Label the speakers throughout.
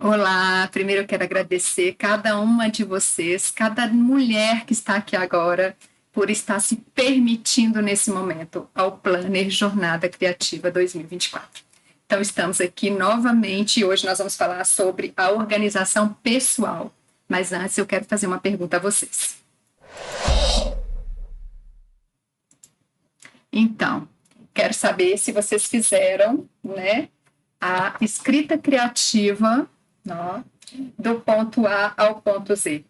Speaker 1: Olá, primeiro eu quero agradecer cada uma de vocês, cada mulher que está aqui agora, por estar se permitindo nesse momento ao Planner Jornada Criativa 2024. Então, estamos aqui novamente e hoje nós vamos falar sobre a organização pessoal. Mas antes eu quero fazer uma pergunta a vocês. Então, quero saber se vocês fizeram, né, a escrita criativa, ó, do ponto A ao ponto Z.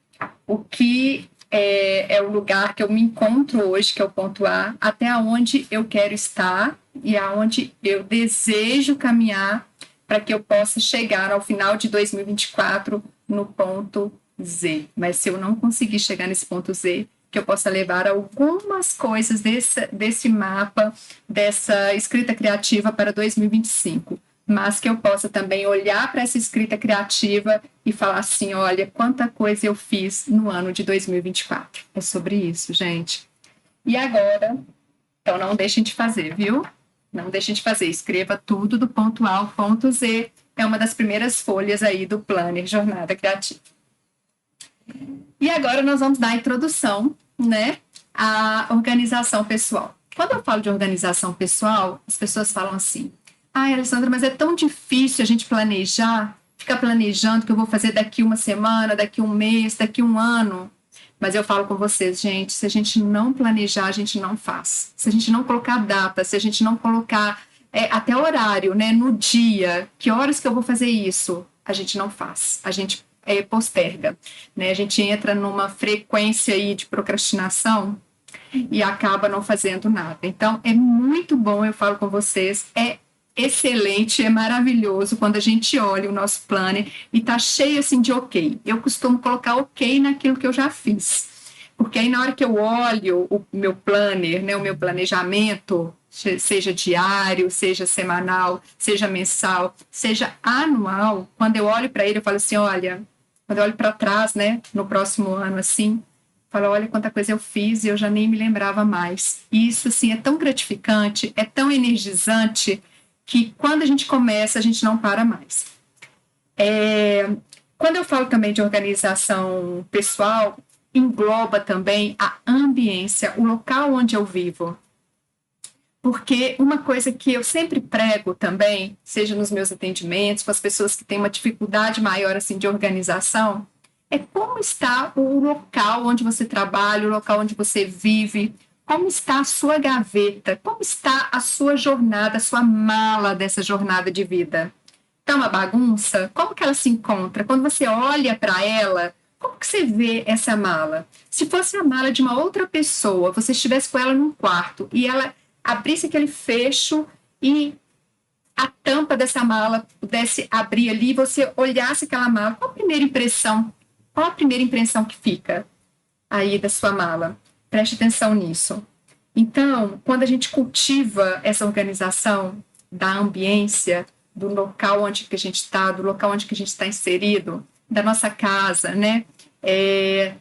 Speaker 1: O que é o lugar que eu me encontro hoje, que é o ponto A, até onde eu quero estar e aonde eu desejo caminhar para que eu possa chegar ao final de 2024 no ponto Z. Mas se eu não conseguir chegar nesse ponto Z, que eu possa levar algumas coisas desse mapa, dessa escrita criativa para 2025. Mas que eu possa também olhar para essa escrita criativa e falar assim, olha, quanta coisa eu fiz no ano de 2024. É sobre isso, gente. E agora, então não deixem de fazer, viu? Não deixem de fazer, escreva tudo do ponto A ao ponto Z. É uma das primeiras folhas aí do Planner Jornada Criativa. E agora nós vamos dar a introdução, né, à organização pessoal. Quando eu falo de organização pessoal, as pessoas falam assim, Alessandra, mas é tão difícil a gente planejar, ficar planejando o que eu vou fazer daqui uma semana, daqui um mês, daqui um ano. Mas eu falo com vocês, gente, se a gente não planejar, a gente não faz. Se a gente não colocar data, se a gente não colocar até horário, né, no dia, que horas que eu vou fazer isso, a gente não faz. A gente posterga, né? A gente entra numa frequência aí de procrastinação e acaba não fazendo nada. Então, é muito bom, eu falo com vocês, é excelente, é maravilhoso quando a gente olha o nosso planner e tá cheio assim de ok. Eu costumo colocar ok naquilo que eu já fiz, porque aí na hora que eu olho o meu planner, né, o meu planejamento, seja diário, seja semanal, seja mensal, seja anual, quando eu olho para ele eu falo assim, olha, quando eu olho para trás, né, no próximo ano assim, falo, olha quanta coisa eu fiz e eu já nem me lembrava mais. E isso assim é tão gratificante, é tão energizante que quando a gente começa, a gente não para mais. Quando eu falo também de organização pessoal, engloba também a ambiência, o local onde eu vivo. Porque uma coisa que eu sempre prego também, seja nos meus atendimentos, com as pessoas que têm uma dificuldade maior assim, de organização, é como está o local onde você trabalha, o local onde você vive, como está a sua gaveta, como está a sua jornada, a sua mala dessa jornada de vida. Está uma bagunça? Como que ela se encontra? Quando você olha para ela, como que você vê essa mala? Se fosse a mala de uma outra pessoa, você estivesse com ela num quarto e ela abrisse aquele fecho e a tampa dessa mala pudesse abrir ali, você olhasse aquela mala, qual a primeira impressão? Qual a primeira impressão que fica aí da sua mala? Preste atenção nisso. Então, quando a gente cultiva essa organização da ambiência, do local onde que a gente está, do local onde que a gente está inserido, da nossa casa, né?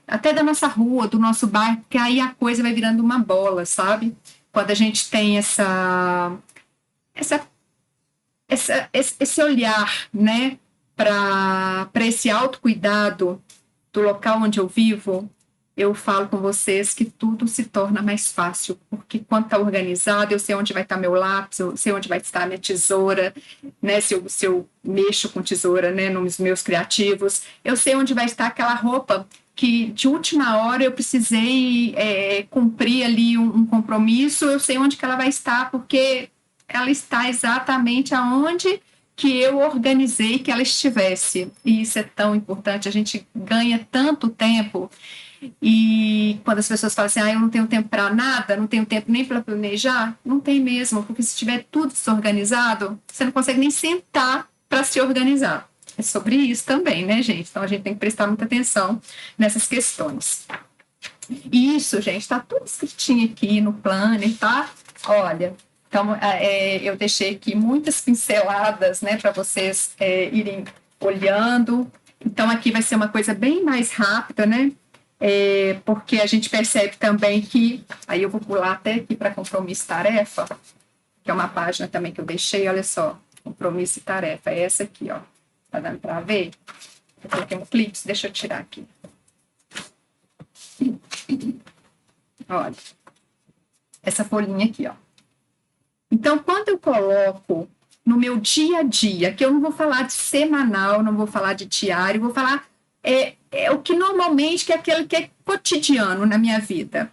Speaker 1: Até da nossa rua, do nosso bairro, porque aí a coisa vai virando uma bola, sabe? Quando a gente tem esse olhar, né, para esse autocuidado do local onde eu vivo, eu falo com vocês que tudo se torna mais fácil, porque quando está organizado, eu sei onde vai estar meu lápis, eu sei onde vai estar a minha tesoura, né, se eu mexo com tesoura, né, nos meus criativos, eu sei onde vai estar aquela roupa que de última hora eu precisei cumprir ali um compromisso, eu sei onde que ela vai estar, porque ela está exatamente aonde que eu organizei que ela estivesse. E isso é tão importante, a gente ganha tanto tempo. E quando as pessoas falam assim, eu não tenho tempo para nada, não tenho tempo nem para planejar, não tem mesmo, porque se tiver tudo desorganizado, você não consegue nem sentar para se organizar. É sobre isso também, né, gente? Então a gente tem que prestar muita atenção nessas questões. E isso, gente, está tudo escritinho aqui no planner, tá? Olha, então eu deixei aqui muitas pinceladas, né, para vocês irem olhando. Então aqui vai ser uma coisa bem mais rápida, né? Porque a gente percebe também que, aí eu vou pular até aqui para compromisso e tarefa, que é uma página também que eu deixei, olha só, compromisso e tarefa, é essa aqui, ó. Tá dando para ver? Eu coloquei um clipe, deixa eu tirar aqui. Olha, essa folhinha aqui, ó. Então, quando eu coloco no meu dia a dia, que eu não vou falar de semanal, não vou falar de diário, vou falar o que normalmente, que é aquele que é cotidiano na minha vida.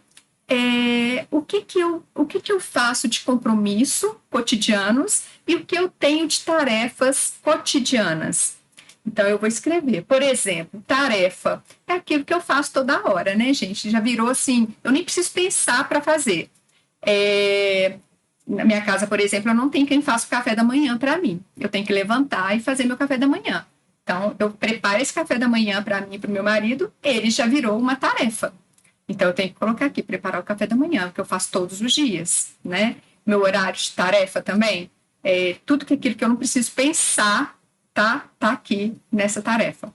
Speaker 1: O que eu faço de compromisso cotidianos e o que eu tenho de tarefas cotidianas. Então, eu vou escrever. Por exemplo, tarefa é aquilo que eu faço toda hora, né, gente? Já virou assim, eu nem preciso pensar para fazer. Na minha casa, por exemplo, eu não tenho quem faça o café da manhã para mim. Eu tenho que levantar e fazer meu café da manhã. Então, eu preparo esse café da manhã para mim e para o meu marido, ele já virou uma tarefa. Então, eu tenho que colocar aqui, preparar o café da manhã, que eu faço todos os dias, né? Meu horário de tarefa também, tudo aquilo que eu não preciso pensar, tá aqui nessa tarefa.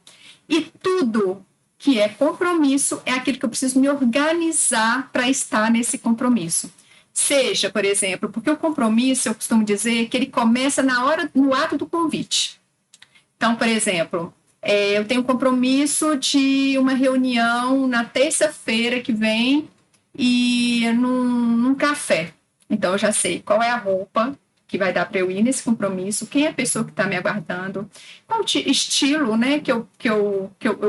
Speaker 1: E tudo que é compromisso é aquilo que eu preciso me organizar para estar nesse compromisso. Seja, por exemplo, porque o compromisso, eu costumo dizer que ele começa no ato do convite. Então, por exemplo, eu tenho um compromisso de uma reunião na terça-feira que vem e num café. Então, eu já sei qual é a roupa que vai dar para eu ir nesse compromisso, quem é a pessoa que está me aguardando, qual estilo, né, que eu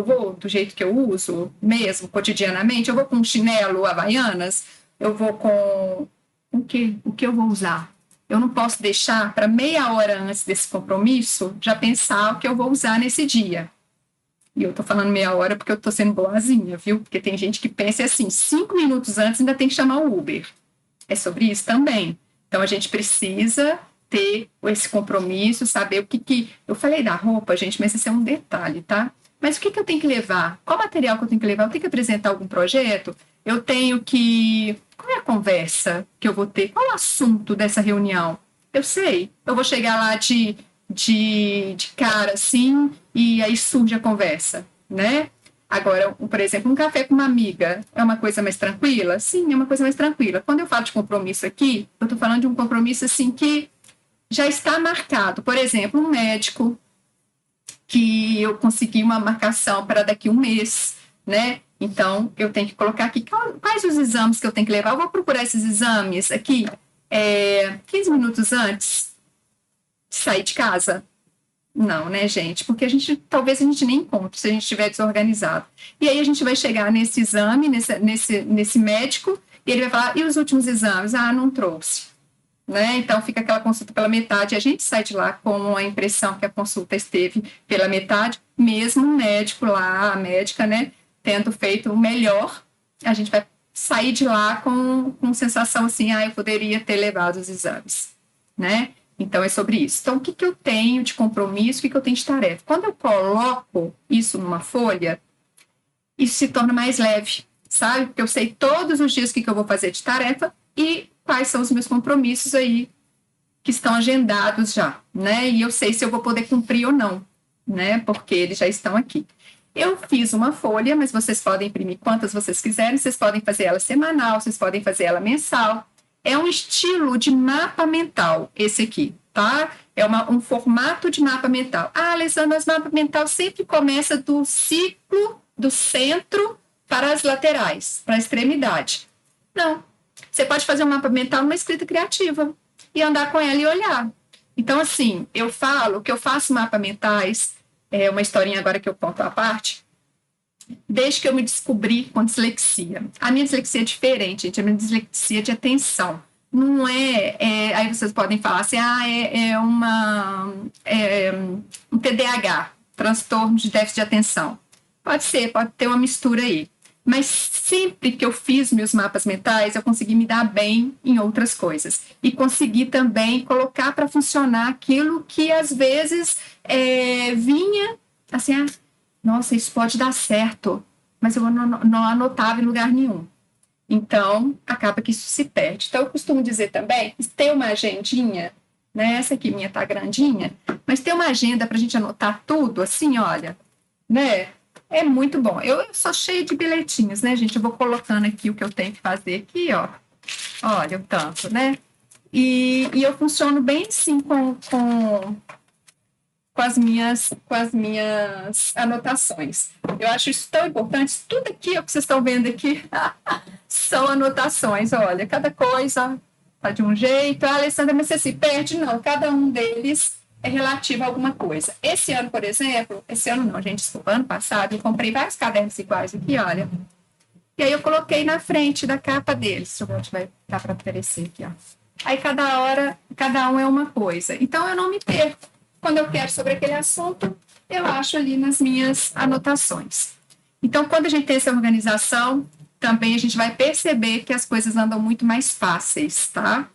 Speaker 1: vou do jeito que eu uso mesmo, cotidianamente, eu vou com chinelo, havaianas, eu vou com o que eu vou usar. Eu não posso deixar para meia hora antes desse compromisso já pensar o que eu vou usar nesse dia. E eu tô falando meia hora porque eu tô sendo boazinha, viu? Porque tem gente que pensa assim, 5 minutos antes ainda tem que chamar o Uber. É sobre isso também. Então, a gente precisa ter esse compromisso, saber o que... Eu falei da roupa, gente, mas esse é um detalhe, tá? Mas o que eu tenho que levar? Qual material que eu tenho que levar? Eu tenho que apresentar algum projeto? Eu tenho que... Qual é a conversa que eu vou ter? Qual é o assunto dessa reunião? Eu sei. Eu vou chegar lá de cara, assim, e aí surge a conversa, né? Agora, por exemplo, um café com uma amiga é uma coisa mais tranquila? Sim, é uma coisa mais tranquila. Quando eu falo de compromisso aqui, eu estou falando de um compromisso assim que já está marcado. Por exemplo, um médico que eu consegui uma marcação para daqui a um mês, né? Então, eu tenho que colocar aqui quais os exames que eu tenho que levar. Eu vou procurar esses exames aqui 15 minutos antes de sair de casa. Não, né, gente? Porque talvez a gente nem encontre se a gente estiver desorganizado. E aí a gente vai chegar nesse exame, nesse médico, e ele vai falar, e os últimos exames? Ah, não trouxe. Né? Então fica aquela consulta pela metade, a gente sai de lá com a impressão que a consulta esteve pela metade, mesmo o médico lá, a médica, né, tendo feito o melhor, a gente vai sair de lá com sensação assim, eu poderia ter levado os exames, né? Então, é sobre isso. Então, o que eu tenho de compromisso, o que eu tenho de tarefa? Quando eu coloco isso numa folha, isso se torna mais leve, sabe? Porque eu sei todos os dias o que eu vou fazer de tarefa e quais são os meus compromissos aí que estão agendados já, né? E eu sei se eu vou poder cumprir ou não, né? Porque eles já estão aqui. Eu fiz uma folha, mas vocês podem imprimir quantas vocês quiserem, vocês podem fazer ela semanal, vocês podem fazer ela mensal. É um estilo de mapa mental, esse aqui, tá? É um formato de mapa mental. Ah, Alessandra, mas mapa mental sempre começa do ciclo, do centro para as laterais, para a extremidade. Não. Você pode fazer um mapa mental numa escrita criativa e andar com ela e olhar. Então, assim, eu falo que eu faço mapa mentais, uma historinha agora que eu conto à parte, desde que eu me descobri com dislexia. A minha dislexia é diferente, gente, a minha dislexia é de atenção. Não aí vocês podem falar assim, um TDAH, transtorno de déficit de atenção. Pode ser, pode ter uma mistura aí. Mas sempre que eu fiz meus mapas mentais, eu consegui me dar bem em outras coisas. E consegui também colocar para funcionar aquilo que às vezes vinha assim, nossa, isso pode dar certo, mas eu não anotava em lugar nenhum. Então, acaba que isso se perde. Então, eu costumo dizer também, ter uma agendinha, né? Essa aqui minha tá grandinha, mas ter uma agenda para a gente anotar tudo, assim, olha, né? É muito bom. Eu sou cheia de bilhetinhos, né, gente? Eu vou colocando aqui o que eu tenho que fazer aqui, ó. Olha o tanto, né? E eu funciono bem, sim, com com as minhas anotações. Eu acho isso tão importante. Tudo aqui, o que vocês estão vendo aqui, são anotações. Olha, cada coisa está de um jeito. Ah, Alessandra, mas você se perde? Não, cada um deles é relativo a alguma coisa. Esse ano, por exemplo, esse ano não, gente, desculpa, ano passado, eu comprei vários cadernos iguais aqui, olha. E aí eu coloquei na frente da capa deles. Deixa eu ver onde vai dar para aparecer aqui, ó. Aí cada hora, cada um é uma coisa. Então eu não me perco. Quando eu quero sobre aquele assunto, eu acho ali nas minhas anotações. Então, quando a gente tem essa organização, também a gente vai perceber que as coisas andam muito mais fáceis, tá?